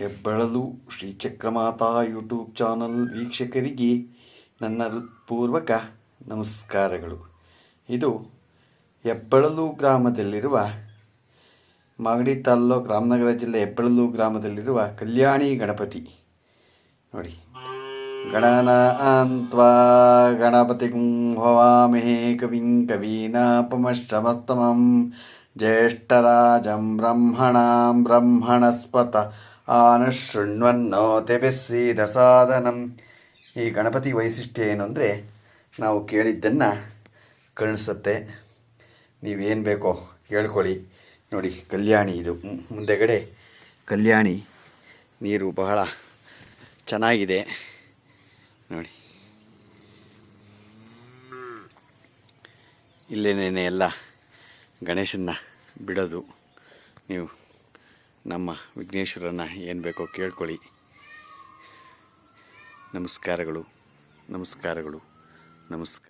ಹೆಬ್ಬಳಲು ಶ್ರೀಚಕ್ರಮಾತಾ YouTube channel ವೀಕ್ಷಕರಿಗೆ ನನ್ನ ಹೃತ್ಪೂರ್ವಕ ನಮಸ್ಕಾರಗಳು. ಇದು ಹೆಬ್ಬಳಲು ಗ್ರಾಮದಲ್ಲಿರುವ ಮಾಗಡಿ ತಾಲ್ಲೂಕು ರಾಮನಗರ ಜಿಲ್ಲೆ ಹೆಬ್ಬಳಲು ಗ್ರಾಮದಲ್ಲಿರುವ ಕಲ್ಯಾಣಿ ಗಣಪತಿ ನೋಡಿ. ಗಣನಾನ್ತ್ವಾ ಗಣಪತಿಂ ಹವಾಮಹೇ ಕವಿಂ ಕವೀನಾಪಮಶ್ರವಸ್ತಮಂ ಜ್ಯೇಷ್ಠರಾಜಂ ಬ್ರಹ್ಮಣಾಂ ಬ್ರಹ್ಮಣಸ್ಪತ ಆನುಶೃಣ್ವನ್ನೋತಿಭಿಸ್ಸೀದ ಸಾಧನಂ. ಈ ಗಣಪತಿ ವೈಶಿಷ್ಟ್ಯ ಏನು ಅಂದರೆ, ನಾವು ಕೇಳಿದ್ದನ್ನು ಕರುಣಿಸುತ್ತೆ. ನೀವೇನು ಬೇಕೋ ಕೇಳ್ಕೊಳ್ಳಿ. ನೋಡಿ, ಕಲ್ಯಾಣಿ ಇದು ಮುಂದೆಗಡೆ ಕಲ್ಯಾಣಿ ನೀರು ಬಹಳ ಚೆನ್ನಾಗಿದೆ ನೋಡಿ. ಇಲ್ಲೇನೇ ಎಲ್ಲ ಗಣೇಶನ್ನ ಬಿಡೋದು. ನೀವು ನಮ್ಮ ವಿಘ್ನೇಶ್ವರನ ಏನು ಬೇಕೋ ಕೇಳ್ಕೊಳ್ಳಿ. ನಮಸ್ಕಾರಗಳು, ನಮಸ್ಕಾರಗಳು, ನಮಸ್ಕಾರ.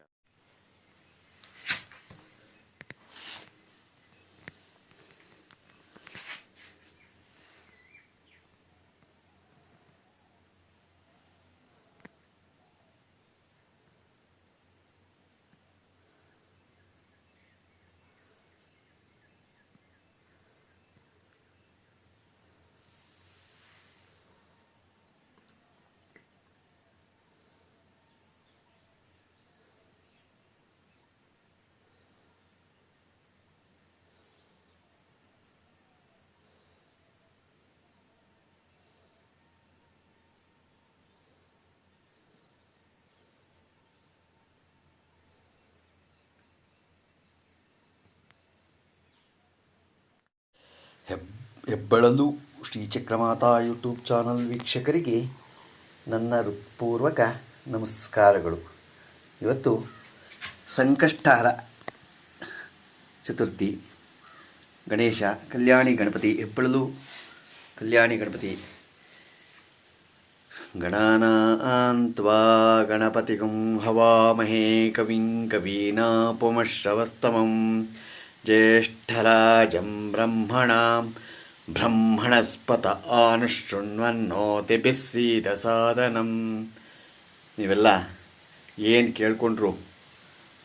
ಹೆಬ್ಬಳಲು ಶ್ರೀಚಕ್ರಮಾತಾ ಯೂಟ್ಯೂಬ್ ಚಾನಲ್ ವೀಕ್ಷಕರಿಗೆ ನನ್ನ ಹೃತ್ಪೂರ್ವಕ ನಮಸ್ಕಾರಗಳು. ಇವತ್ತು ಸಂಕಷ್ಟಹರ ಚತುರ್ಥಿ. ಗಣೇಶ ಕಲ್ಯಾಣಿ ಗಣಪತಿ, ಹೆಬ್ಬಳಲು ಕಲ್ಯಾಣಿ ಗಣಪತಿ. ಗಣಾನಾನ್ತ್ವಾ ಗಣಪತಿಂ ಹವಾಮಹೇ ಕವಿಂ ಕವೀನಾಪಮಶ್ರವಸ್ತಮಂ ಜ್ಯೇಷ್ಠರಾಜಂ ಬ್ರಹ್ಮಣಾಂ ಬ್ರಹ್ಮಣಸ್ಪತ ಆನುಶೃಣ್ವನ್ನೋತಿಭಿಸ್ಸೀದ ಸಾಧನಂ. ನೀವೆಲ್ಲ ಏನು ಕೇಳ್ಕೊಂಡ್ರು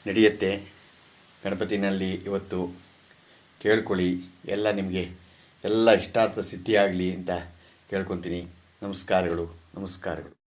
ನಡೆಯುತ್ತೆ. ಗಣಪತಿನಲ್ಲಿ ಇವತ್ತು ಕೇಳ್ಕೊಳ್ಳಿ. ಎಲ್ಲ ನಿಮಗೆ ಎಲ್ಲ ಇಷ್ಟಾರ್ಥ ಸಿದ್ಧಿಯಾಗಲಿ ಅಂತ ಕೇಳ್ಕೊತೀನಿ. ನಮಸ್ಕಾರಗಳು, ನಮಸ್ಕಾರಗಳು.